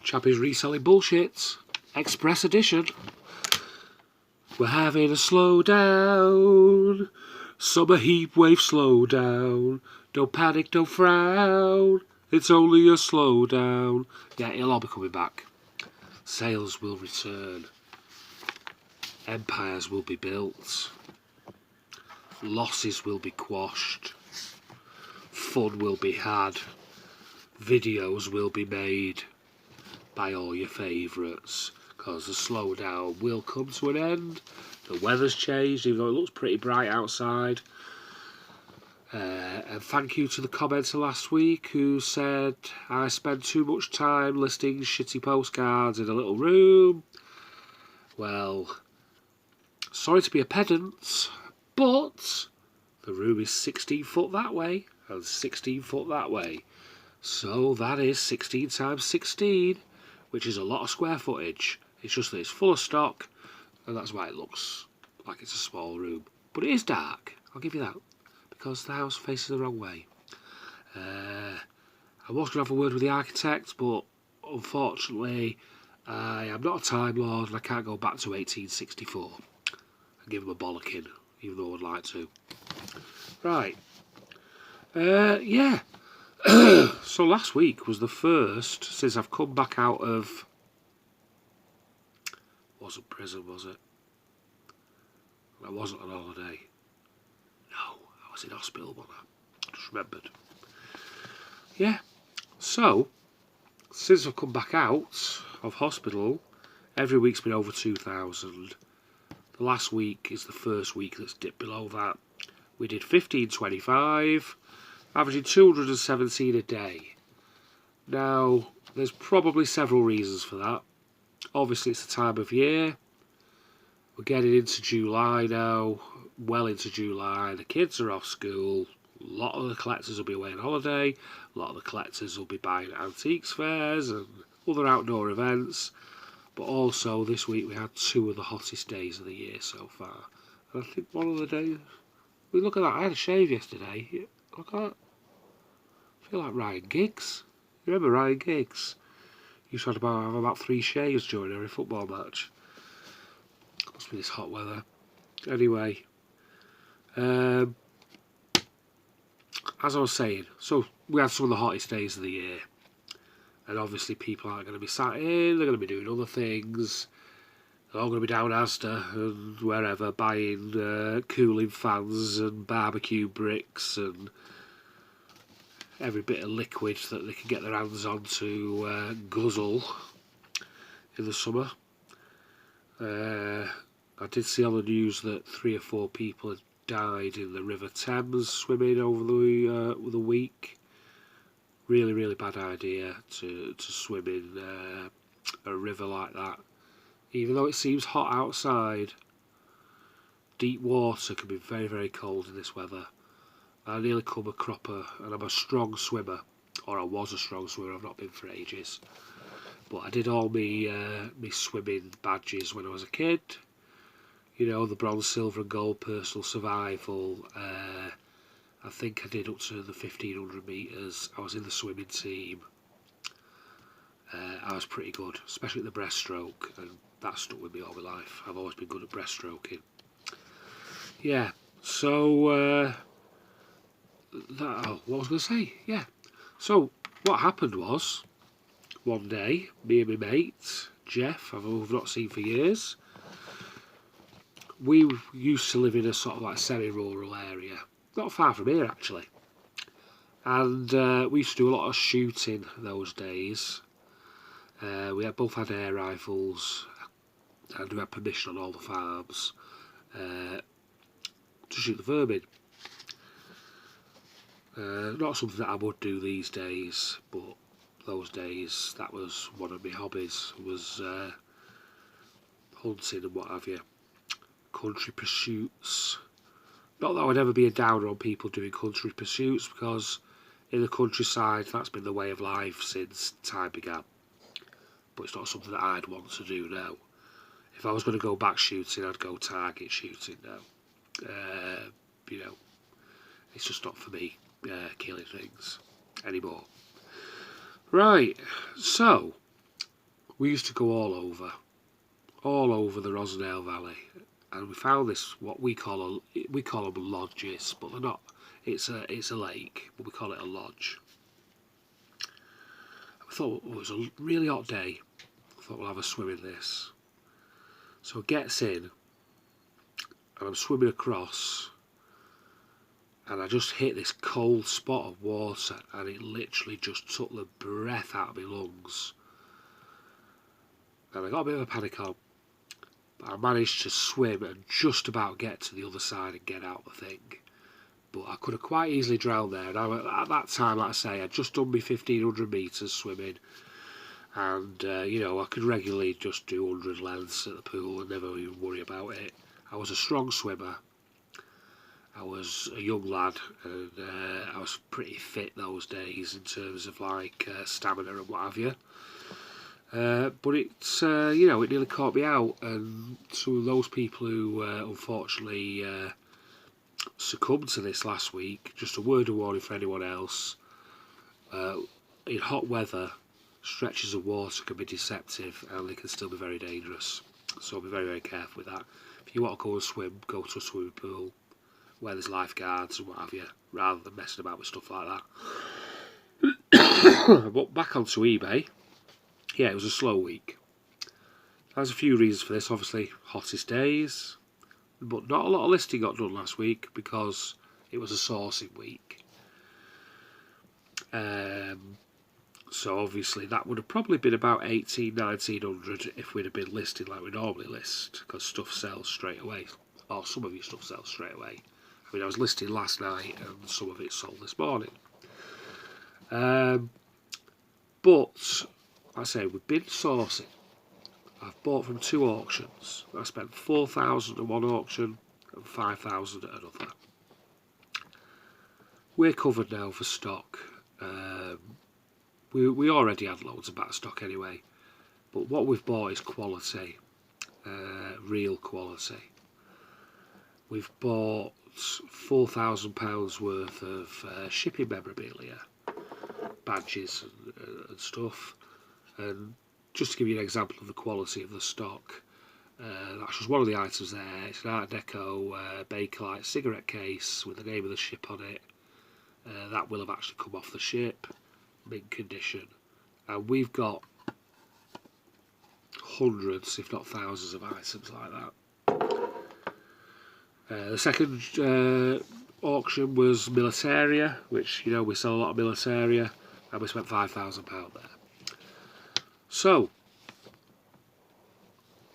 Chappie's reselling bullshit. Express edition. We're having a slow down. Summer heat wave slow down. Don't panic, don't frown. It's only a slow down. Yeah, it'll all be coming back. Sales will return. Empires will be built. Losses will be quashed. Fun will be had. Videos will be made by all your favourites, because the slowdown will come to an end. The weather's changed, even though it looks pretty bright outside. And thank you to the commenter last week who said I spend too much time listing shitty postcards in a little room. Well, sorry to be a pedant, but the room is 16 foot that way and 16 foot that way. So that is 16 times 16, which is a lot of square footage. It's just that it's full of stock, and that's why it looks like it's a small room. But it is dark, I'll give you that, because the house faces the wrong way. I was going to have a word with the architect, but unfortunately I am not a Time Lord and I can't go back to 1864 and give him a bollocking, even though I would like to. Right. Yeah. So last week was the first since I've come back out of... Wasn't prison, was it? I wasn't on holiday. No, I was in hospital, wasn't I? Just remembered. Yeah. So, since I've come back out of hospital, every week's been over 2,000. The last week is the first week that's dipped below that. We did 1525, averaging 217 a day. Now, there's probably several reasons for that. Obviously, it's the time of year. We're getting into July now, well into July. The kids are off school. A lot of the collectors will be away on holiday. A lot of the collectors will be buying at antiques fairs and other outdoor events. But also, this week we had two of the hottest days of the year so far. And I think one of the days... Look at that, I had a shave yesterday. Look at that. I feel like Ryan Giggs. You remember Ryan Giggs? He used to have about 3 shaves during every football match. Must be this hot weather. Anyway, as I was saying, so we had some of the hottest days of the year. And obviously people aren't going to be sat in, they're going to be doing other things. They're all going to be down Asda and wherever buying cooling fans and barbecue bricks and every bit of liquid that they can get their hands on to guzzle in the summer. I did see on the news that 3 or 4 people had died in the River Thames swimming over the week. Really, really bad idea to swim in a river like that. Even though it seems hot outside, deep water can be very, very cold in this weather. I nearly come a cropper, and I'm a strong swimmer, or I was a strong swimmer. I've not been for ages. But I did all me swimming badges when I was a kid. You know, the bronze, silver and gold personal survival. I think I did up to the 1500 metres. I was in the swimming team. I was pretty good, especially at the breaststroke, and that stuck with me all my life. I've always been good at breaststroking. Yeah, so... what was I going to say? Yeah. So, what happened was... One day, me and my mate, Jeff, who I've not seen for years, we used to live in a sort of like semi-rural area, not far from here actually, and we used to do a lot of shooting those days. We both had air rifles, and we had permission on all the farms to shoot the vermin. Not something that I would do these days, but those days that was one of my hobbies, was hunting and what have you. Country pursuits. Not that I would ever be a downer on people doing country pursuits, because in the countryside that's been the way of life since time began. But it's not something that I'd want to do now. If I was going to go back shooting, I'd go target shooting now. You know, it's just not for me killing things anymore. Right, so we used to go all over the Rosendale Valley, and we found this what we call them lodges, but they're not. It's a lake, but we call it a lodge. We thought it was a really hot day. I thought we'll have a swim in this. So it gets in, and I'm swimming across, and I just hit this cold spot of water, and it literally just took the breath out of my lungs. And I got a bit of a panic on, but I managed to swim and just about get to the other side and get out the thing. But I could have quite easily drowned there. And at that time, like I say, I'd just done my 1500 metres swimming. And, I could regularly just do 100 lengths at the pool and never even worry about it. I was a strong swimmer. I was a young lad, and I was pretty fit those days in terms of stamina and what have you. But it's it nearly caught me out, and some of those people who unfortunately succumbed to this last week, just a word of warning for anyone else, in hot weather, stretches of water can be deceptive and they can still be very dangerous, so be very, very careful with that. If you want to go and swim, go to a swimming pool where there's lifeguards and what have you, rather than messing about with stuff like that. But back onto eBay. Yeah, it was a slow week. There's a few reasons for this. Obviously, hottest days, but not a lot of listing got done last week because it was a sourcing week. So obviously that would have probably been about 1900 if we'd have been listing like we normally list, because stuff sells straight away, or some of your stuff sells straight away. I mean, I was listing last night and some of it sold this morning. But I say we've been sourcing. I've bought from 2 auctions. I spent 4,000 at one auction and 5,000 at another. We're covered now for stock. We already had loads of back stock anyway, but what we've bought is quality, real quality. We've bought £4,000 worth of shipping memorabilia, badges and stuff. And just to give you an example of the quality of the stock, that's just one of the items there. It's an Art Deco Bakelite cigarette case with the name of the ship on it. That will have actually come off the ship, mint condition. And we've got hundreds, if not thousands, of items like that. The second auction was Militaria, which, we sell a lot of Militaria, and we spent £5,000 there. So,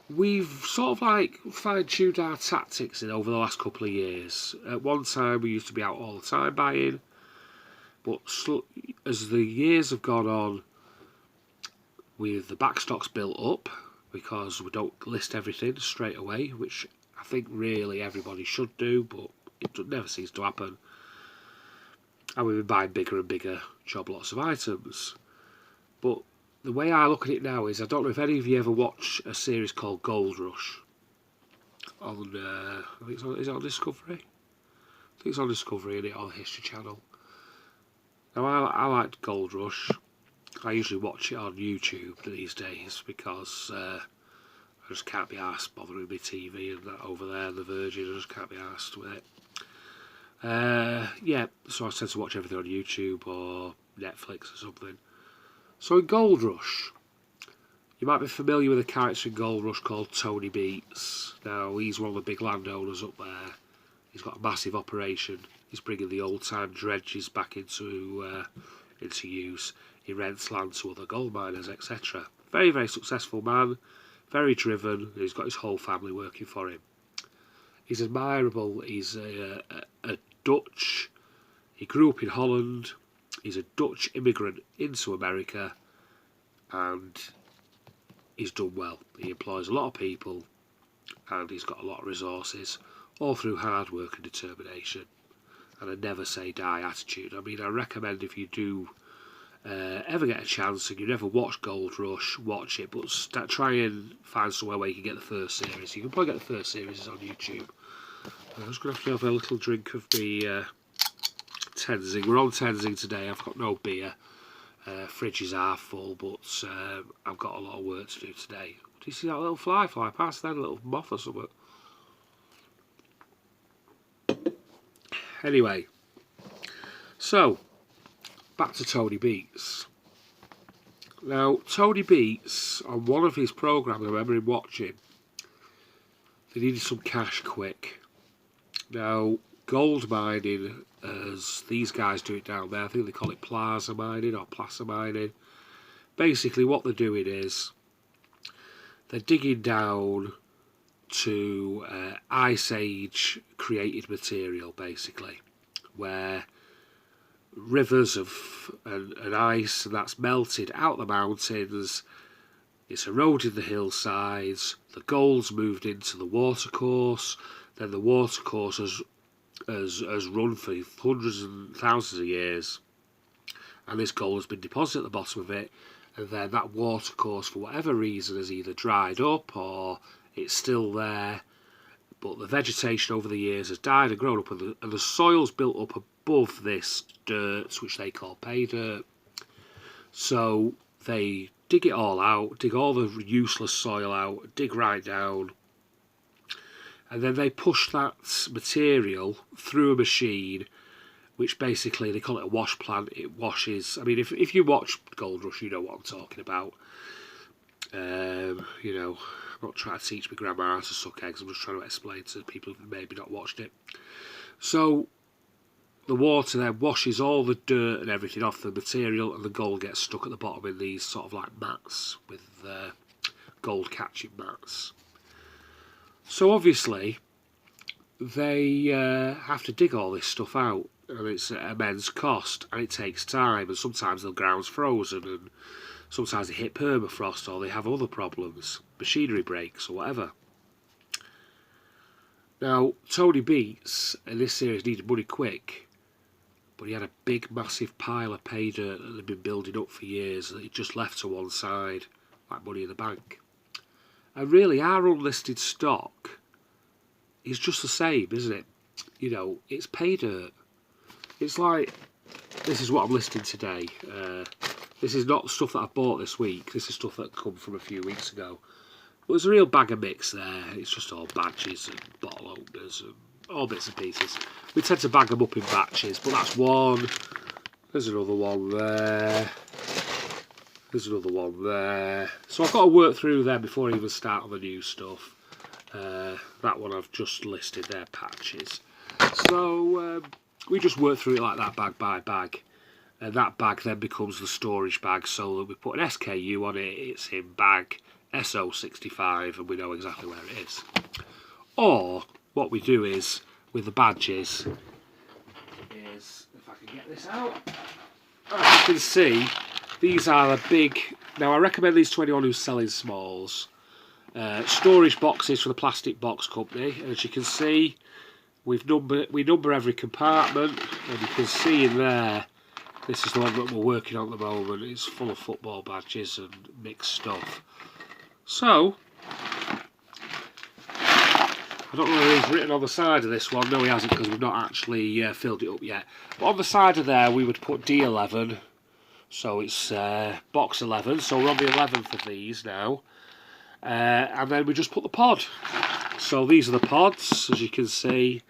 we've sort of fine-tuned our tactics over the last couple of years. At one time we used to be out all the time buying, but as the years have gone on, the backstock's built up because we don't list everything straight away, which I think really everybody should do, but it never seems to happen. And we've been buying bigger and bigger job lots of items. But the way I look at it now is, I don't know if any of you ever watch a series called Gold Rush on, I think is it on Discovery? I think it's on Discovery, and on the History Channel. Now I liked Gold Rush. I usually watch it on YouTube these days because I just can't be arsed bothering my TV and that over there, the Virgin. I just can't be arsed with it. So I tend to watch everything on YouTube or Netflix or something. So in Gold Rush, you might be familiar with a character in Gold Rush called Tony Beats. Now, he's one of the big landowners up there. He's got a massive operation. He's bringing the old-time dredges back into use. He rents land to other gold miners, etc. Very, very successful man, very driven. He's got his whole family working for him. He's admirable. He's a Dutch. He grew up in Holland. He's a Dutch immigrant into America, and he's done well. He employs a lot of people, and he's got a lot of resources, all through hard work and determination, and a never say die attitude. I mean, I recommend if you do ever get a chance and you never watched Gold Rush, watch it, but try and find somewhere where you can get the first series. You can probably get the first series on YouTube. I'm just going to have a little drink of the Tenzing. We're on Tenzing today. I've got no beer. Fridge is half full, but I've got a lot of work to do today. Do you see that little fly past then? A little moth or something? Anyway, so back to Tony Beats. Now, Tony Beats, on one of his programmes, I remember him watching, they needed some cash quick. Now, gold mining, as these guys do it down there, I think they call it plaza mining or placer mining. Basically, what they're doing is they're digging down to Ice Age created material, basically, where rivers and ice, and that's melted out the mountains, it's eroded the hillsides, the gold's moved into the watercourse, then the watercourse has run for hundreds and thousands of years, and this gold has been deposited at the bottom of it, and then that watercourse, for whatever reason, has either dried up or it's still there, but the vegetation over the years has died and grown up, and the soil's built up above this dirt, which they call pay dirt. So they dig it all out, dig all the useless soil out, dig right down, and then they push that material through a machine, which basically, they call it a wash plant. It washes, I mean, if you watch Gold Rush, you know what I'm talking about. You know, I'm not trying to teach my grandma how to suck eggs, I'm just trying to explain to people who've maybe not watched it. So the water then washes all the dirt and everything off the material, and the gold gets stuck at the bottom in these sort of like mats, with gold catching mats. So obviously they have to dig all this stuff out, and it's at immense cost, and it takes time, and sometimes the ground's frozen, and sometimes they hit permafrost, or they have other problems, machinery breaks or whatever. Now, Tony Beats in this series needed money quick, but he had a big massive pile of pay dirt that had been building up for years that he just left to one side, like money in the bank. And really, our unlisted stock is just the same, isn't it? You know, it's pay dirt. It's like, this is what I'm listing today. This is not stuff that I bought this week. This is stuff that come from a few weeks ago. But there's a real bag of mix there. It's just all badges and bottle openers and all bits and pieces. We tend to bag them up in batches, but that's one. There's another one there. There's another one there. So I've got to work through them before I even start on the new stuff. That one I've just listed there, patches. So we just work through it like that, bag by bag. And that bag then becomes the storage bag, so that we put an SKU on it, it's in bag SO65, and we know exactly where it is. Or what we do is, with the badges, is, if I can get this out, as you can see, these are a big, now I recommend these to anyone who's selling smalls, storage boxes for the Plastic Box Company. And as you can see, we number every compartment, and you can see in there, this is the one that we're working on at the moment. It's full of football badges and mixed stuff. So, I don't know whether he's written on the side of this one. No, he hasn't, because we've not actually filled it up yet. But on the side of there, we would put D11. So it's box 11. So we're on the 11th of these now. And then we just put the pod. So these are the pods, as you can see.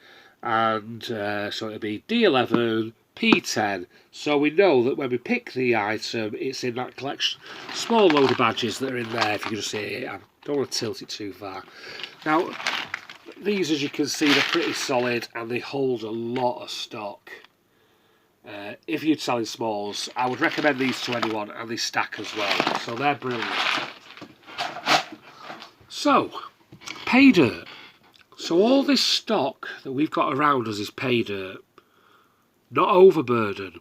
And so it'll be D11, P10. So we know that when we pick the item, it's in that collection. Small load of badges that are in there, if you can just see it. I don't want to tilt it too far. Now, these, as you can see, they're pretty solid and they hold a lot of stock. If you're selling smalls, I would recommend these to anyone, and they stack as well. So they're brilliant. So, pay dirt. So all this stock that we've got around us is pay dirt. Not overburden.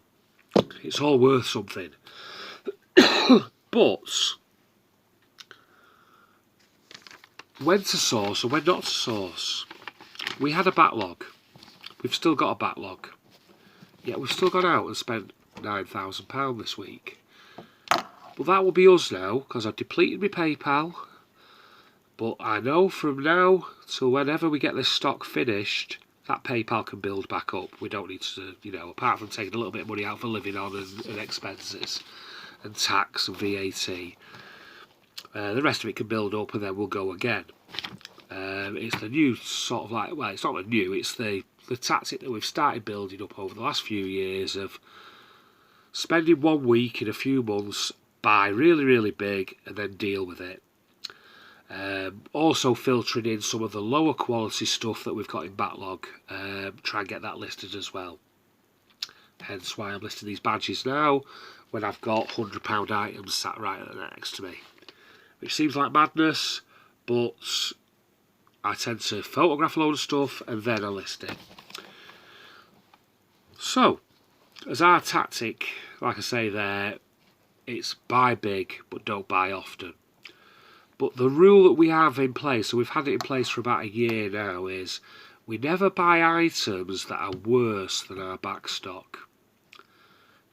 It's all worth something. But when to source and when not to source. We had a backlog. We've still got a backlog. Yet we've still gone out and spent £9,000 this week. But that will be us now, because I've depleted my PayPal. But I know from now till whenever we get this stock finished, that PayPal can build back up. We don't need to, you know, apart from taking a little bit of money out for living on and expenses, and tax and VAT. The rest of it can build up and then we'll go again. It's the new sort of like, well, it's not the new, it's the tactic that we've started building up over the last few years of spending 1 week in a few months, buy really, really big and then deal with it. Also filtering in some of the lower quality stuff that we've got in backlog, try and get that listed as well. Hence why I'm listing these badges now when I've got £100 items sat right next to me. Which seems like madness, but I tend to photograph a load of stuff and then I list it. So, as our tactic, like I say there, it's buy big but don't buy often. But the rule that we have in place, so we've had it in place for about a year now, is we never buy items that are worse than our back stock.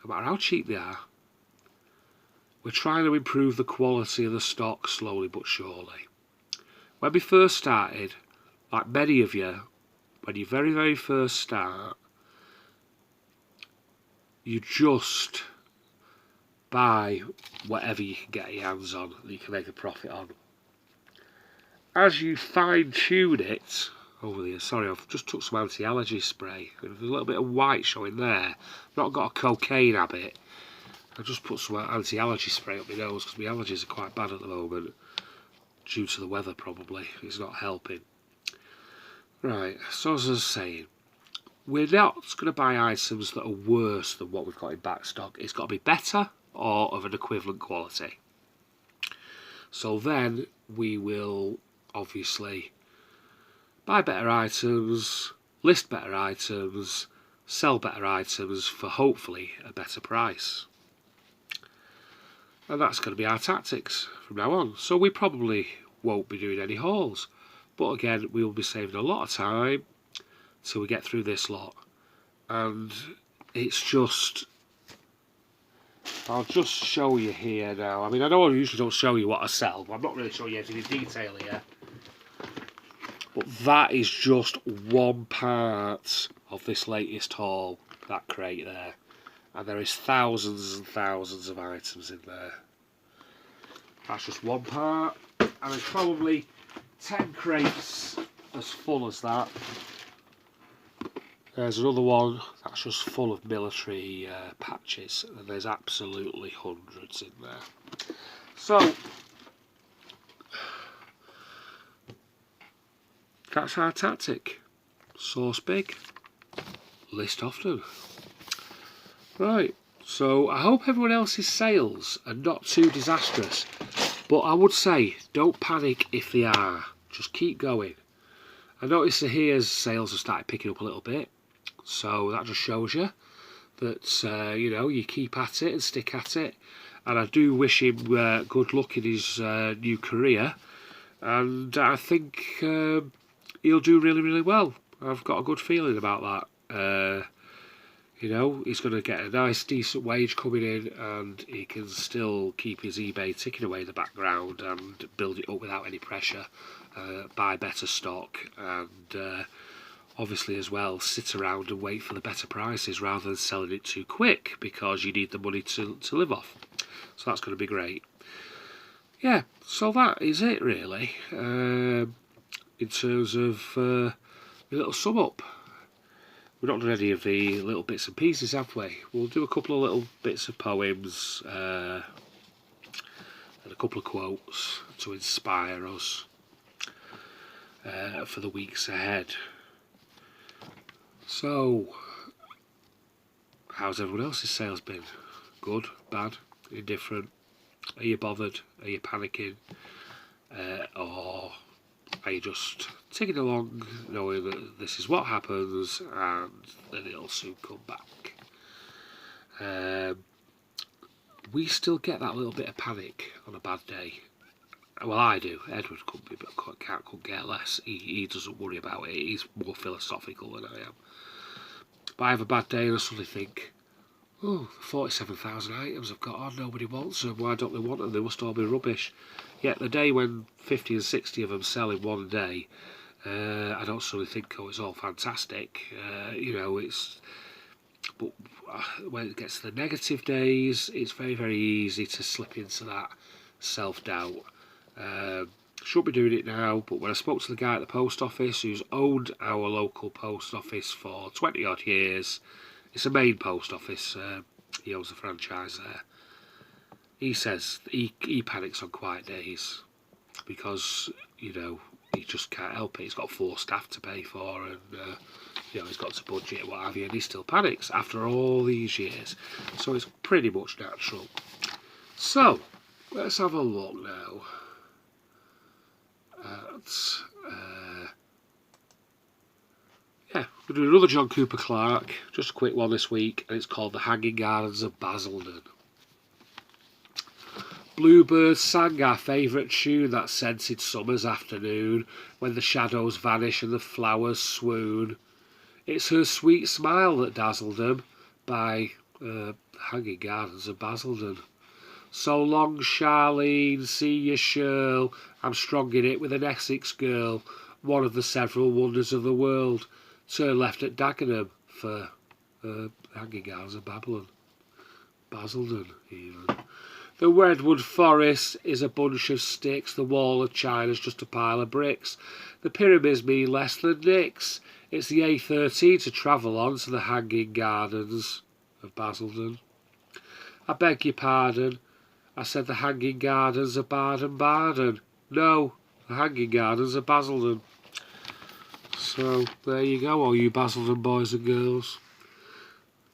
No matter how cheap they are, we're trying to improve the quality of the stock slowly but surely. When we first started, like many of you, when you very, very first start, you just buy whatever you can get your hands on that you can make a profit on. As you fine tune it, over there, sorry, I've just took some anti-allergy spray. There's a little bit of white showing there. I've not got a cocaine habit. I've just put some anti-allergy spray up my nose because my allergies are quite bad at the moment. Due to the weather probably, it's not helping. Right, so as I was saying, we're not going to buy items that are worse than what we've got in back stock. It's got to be better or of an equivalent quality. So then we will obviously buy better items, list better items, sell better items for hopefully a better price. And that's going to be our tactics from now on. So we probably won't be doing any hauls. But again, we will be saving a lot of time till we get through this lot. And it's just, I'll just show you here now. I mean, I know I usually don't show you what I sell, but I'm not really showing you anything in detail here. But that is just one part of this latest haul, that crate there. And there is thousands and thousands of items in there. That's just one part. And there's probably 10 crates as full as that. There's another one that's just full of military patches, and there's absolutely hundreds in there. So that's our tactic. Source big, list often. Right, so I hope everyone else's sales are not too disastrous, but I would say don't panic if they are. Just keep going. I noticed that here's sales have started picking up a little bit. So that just shows you that you know, you keep at it and stick at it. And I do wish him good luck in his new career. And I think he'll do really, really well. I've got a good feeling about that. You know, he's going to get a nice, decent wage coming in, and he can still keep his eBay ticking away in the background and build it up without any pressure. Buy better stock and obviously as well sit around and wait for the better prices rather than selling it too quick because you need the money to live off. So that's going to be great. Yeah, so that is it really in terms of a little sum up. We've not done any of the little bits and pieces, have we? We'll do a couple of little bits of poems and a couple of quotes to inspire us for the weeks ahead. So, how's everyone else's sales been? Good, bad, indifferent? Are you bothered? Are you panicking? Or are you just ticking along knowing that this is what happens and then it'll soon come back? We still get that little bit of panic on a bad day. Well, I do. Edward couldn't get less. He doesn't worry about it. He's more philosophical than I am. But I have a bad day and I suddenly think, oh, 47,000 items I've got on, nobody wants them. Why don't they want them? They must all be rubbish. Yet the day when 50 and 60 of them sell in one day, I don't suddenly think, oh, it's all fantastic. You know, it's... But when it gets to the negative days, it's very, very easy to slip into that self-doubt. Should be doing it now, but when I spoke to the guy at the post office who's owned our local post office for 20 odd years, it's a main post office, he owns the franchise there, he says he panics on quiet days because, you know, he just can't help it. He's got 4 staff to pay for, and you know, he's got to budget and what have you, and he still panics after all these years. So it's pretty much natural. So let's have a look now at yeah, we're doing another John Cooper Clarke, just a quick one this week, and it's called The Hagee Gardens of Basildon. Bluebirds sang our favourite tune that scented summer's afternoon, when the shadows vanish and the flowers swoon. It's her sweet smile that dazzled them, by Hagee Gardens of Basildon. So long, Charlene, see you shirl, I'm strong in it with an Essex girl, one of the several wonders of the world. Turn left at Dagenham for Hagee Gardens of Basildon even. The redwood forest is a bunch of sticks, the wall of China's just a pile of bricks. The pyramids mean less than nicks. It's the A13 to travel on to the Hagee Gardens of Basildon. I beg your pardon, I said the Hagee Gardens of Baden. No, the Hagee Gardens of Basildon. So there you go, all you Basildon boys and girls.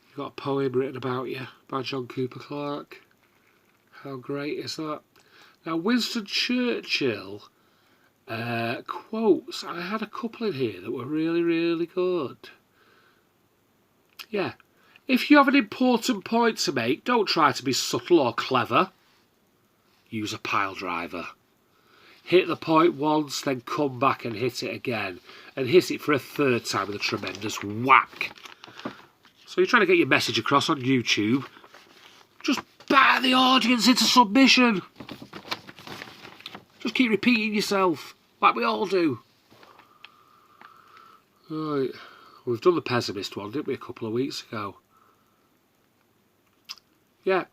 You've got a poem written about you by John Cooper Clarke. How great is that? Now, Winston Churchill quotes, I had a couple in here that were really, really good. Yeah. If you have an important point to make, don't try to be subtle or clever. Use a pile driver. Hit the point once, then come back and hit it again. And hit it for a third time with a tremendous whack. So you're trying to get your message across on YouTube. Just batter the audience into submission. Just keep repeating yourself, like we all do. Right, we've done the pessimist one, didn't we, a couple of weeks ago? Yeah.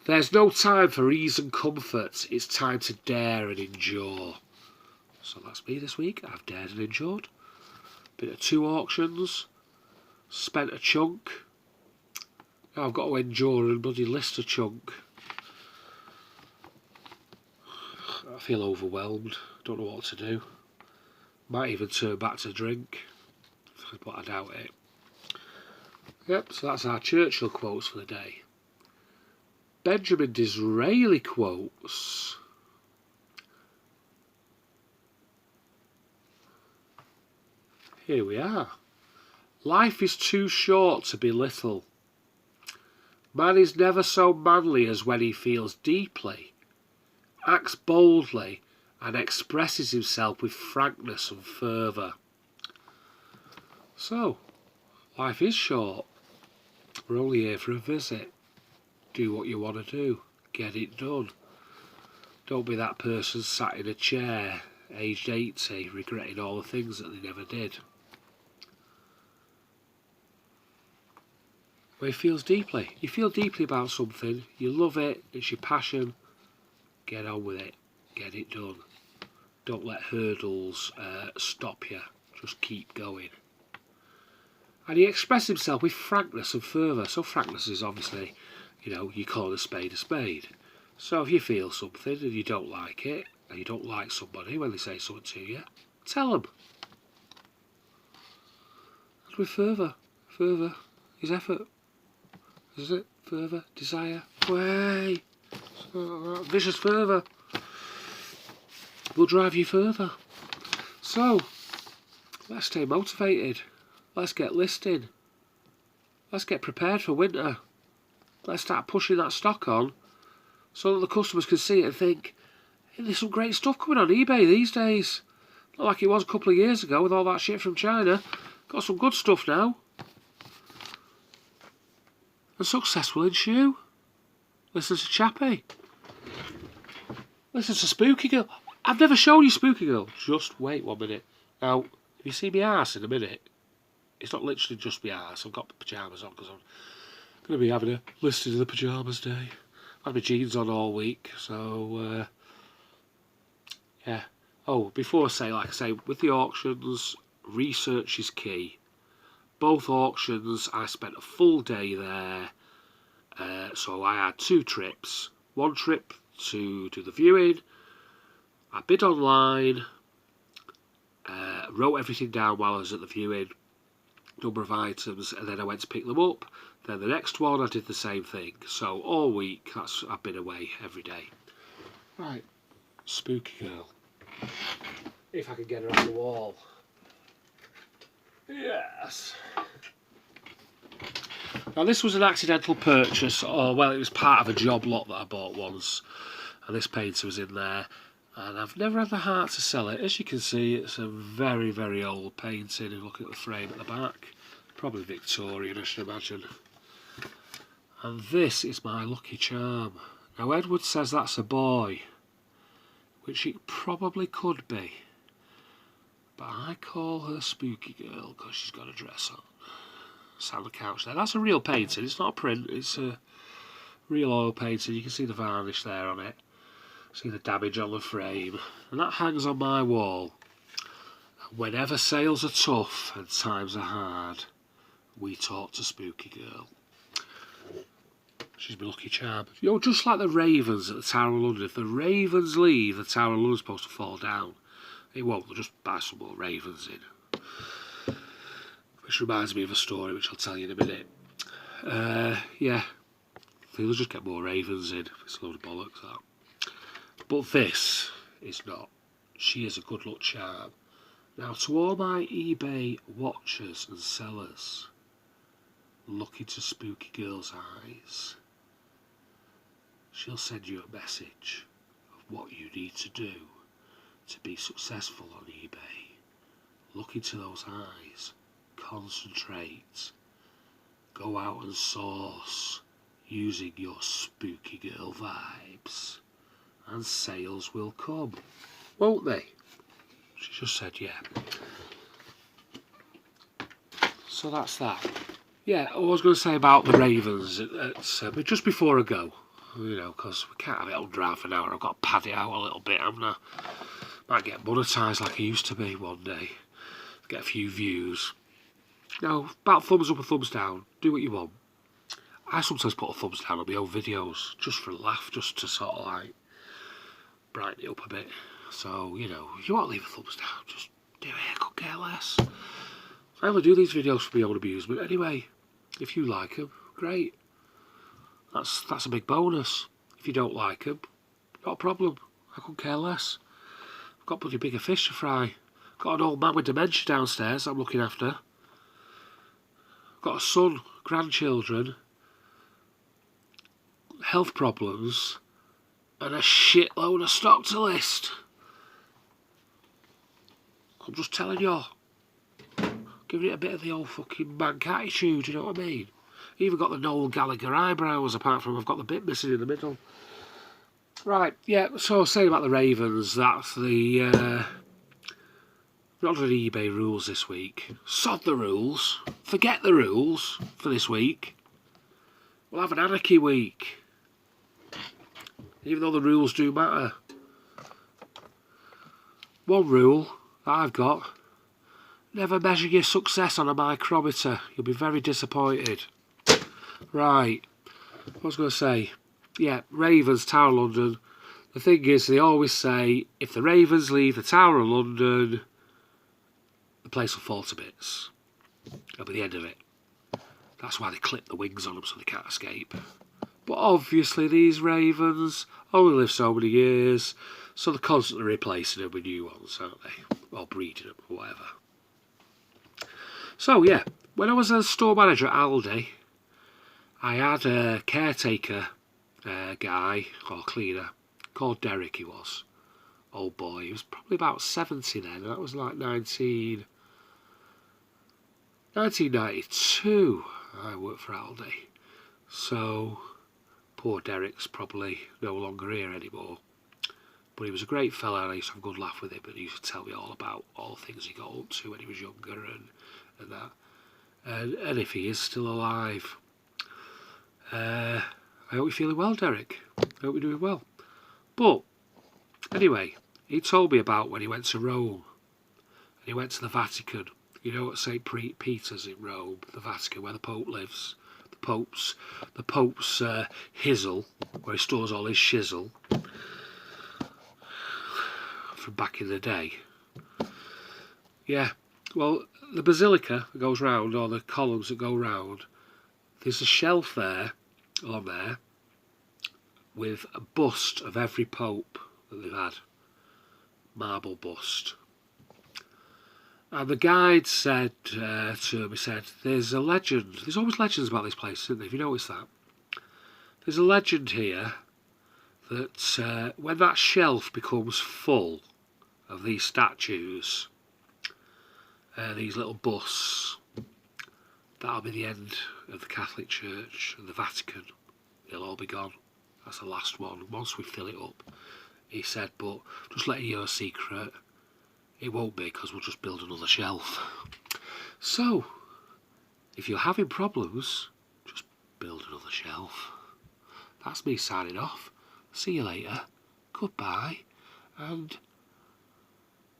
There's no time for ease and comfort. It's time to dare and endure. So that's me this week. I've dared and endured. Been at 2 auctions. Spent a chunk. Now I've got to endure and bloody list a chunk. I feel overwhelmed. Don't know what to do. Might even turn back to drink. But I doubt it. Yep, so that's our Churchill quotes for the day. Benjamin Disraeli quotes. Here we are. Life is too short to be little. Man is never so manly as when he feels deeply, acts boldly, and expresses himself with frankness and fervour. So, life is short. We're only here for a visit. Do what you want to do. Get it done. Don't be that person sat in a chair, aged 80, regretting all the things that they never did. Where he feels deeply. You feel deeply about something, you love it, it's your passion, get on with it, get it done. Don't let hurdles stop you, just keep going. And he expressed himself with frankness and fervour. So frankness is obviously, you know, you call a spade a spade. So if you feel something and you don't like it, and you don't like somebody when they say something to you, tell them. And with fervour. Fervour is effort. Is it? Fervour, desire, way. Vicious fervour will drive you further. So, let's stay motivated. Let's get listing. Let's get prepared for winter. Let's start pushing that stock on so that the customers can see it and think, hey, there's some great stuff coming on eBay these days. Not like it was a couple of years ago with all that shit from China. Got some good stuff now. And success will ensue. Listen to Chappie. Listen to Spooky Girl. I've never shown you Spooky Girl. Just wait 1 minute. Now, if you see me arse in a minute, it's not literally just my arse. I've got my pyjamas on because I'm going to be having a listed in the pyjamas day. I've had my jeans on all week, so yeah. Oh, before I say, like I say, with the auctions, research is key. Both auctions, I spent a full day there. So I had 2 trips. One trip to do the viewing. I bid online, wrote everything down while I was at the viewing, number of items, and then I went to pick them up. Then the next one I did the same thing. So all week I've been away every day. Right, spooky girl. If I can get her off the wall. Yes. Now this was an accidental purchase, or well, it was part of a job lot that I bought once, and this painter was in there, and I've never had the heart to sell it. As you can see, it's a very, very old painting. You look at the frame at the back, probably Victorian, I should imagine. And this is my lucky charm. Now Edward says that's a boy, which it probably could be, but I call her Spooky Girl because she's got a dress on. Sat on the couch there. That's a real painting. It's not a print. It's a real oil painting. You can see the varnish there on it. See the damage on the frame. And that hangs on my wall. And whenever sales are tough and times are hard, we talk to Spooky Girl. She's my lucky charm. You know, just like the ravens at the Tower of London. If the ravens leave, the Tower of London's supposed to fall down. It won't. They'll just buy some more ravens in. Which reminds me of a story which I'll tell you in a minute. Yeah, they'll just get more ravens in. It's a load of bollocks, that. But this is not. She is a good luck charm. Now, to all my eBay watchers and sellers, look into Spooky Girl's eyes. She'll send you a message of what you need to do to be successful on eBay. Look into those eyes. Concentrate. Go out and source using your Spooky Girl vibes, and sales will come, won't they? She just said yeah. So that's that. Yeah, I was going to say about the ravens but just before I go, you know, because we can't have it on drive for an hour. I've got to pad it out a little bit, haven't I? Might get monetised like I used to be one day. Get a few views. No, about thumbs up or thumbs down. Do what you want. I sometimes put a thumbs down on my own videos just for a laugh, just to sort of like brighten it up a bit. So, you know, if you want to leave a thumbs down, just do it. I could care less. I only do these videos for my own amusement anyway. If you like them, great. That's a big bonus. If you don't like them, not a problem. I couldn't care less. I've got bloody bigger fish to fry. Got an old man with dementia downstairs I'm looking after. Got a son, grandchildren, health problems, and a shitload of stock to list. I'm just telling you. Giving it a bit of the old fucking mank attitude, you know what I mean? Even got the Noel Gallagher eyebrows, apart from I've got the bit missing in the middle. Right, yeah, so I was saying about the ravens, that's the... not on eBay rules this week. Sod the rules. Forget the rules for this week. We'll have an anarchy week. Even though the rules do matter. One rule that I've got. Never measure your success on a micrometer. You'll be very disappointed. Right. What was I going to say? Yeah, Ravens, Tower of London. The thing is, they always say, if the Ravens leave the Tower of London, the place will fall to bits. That'll be the end of it. That's why they clip the wings on them so they can't escape. But obviously these ravens only live so many years, so they're constantly replacing them with new ones, aren't they? Or breeding them, or whatever. So yeah, when I was a store manager at Aldi, I had a caretaker guy, or cleaner, called Derek he was. Old boy, he was probably about 70 then, and that was like 1992 I worked for Aldi. So poor Derek's probably no longer here anymore. But he was a great fella and I used to have a good laugh with him, and he used to tell me all about all the things he got up to when he was younger and that. and if he is still alive. I hope you're feeling well, Derek. I hope you're doing well. But anyway, he told me about when he went to Rome. And he went to the Vatican. You know, at St. Peter's in Rome, the Vatican, where the Pope lives. The Pope's hizzle, where he stores all his shizzle from back in the day. Yeah, well, the basilica that goes round, or the columns that go round, there's a shelf there, on there, with a bust of every Pope that they've had. Marble bust. And the guide said to me, there's a legend. There's always legends about this place, isn't there? Have you noticed that? There's a legend here that when that shelf becomes full of these statues, these little busts, that'll be the end of the Catholic Church and the Vatican. It'll all be gone. That's the last one. Once we fill it up, he said, but just letting you a secret, it won't be, because we'll just build another shelf. So, if you're having problems, just build another shelf. That's me signing off. See you later. Goodbye. And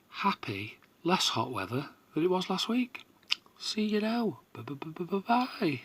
happy, less hot weather than it was last week. See you now. Bye.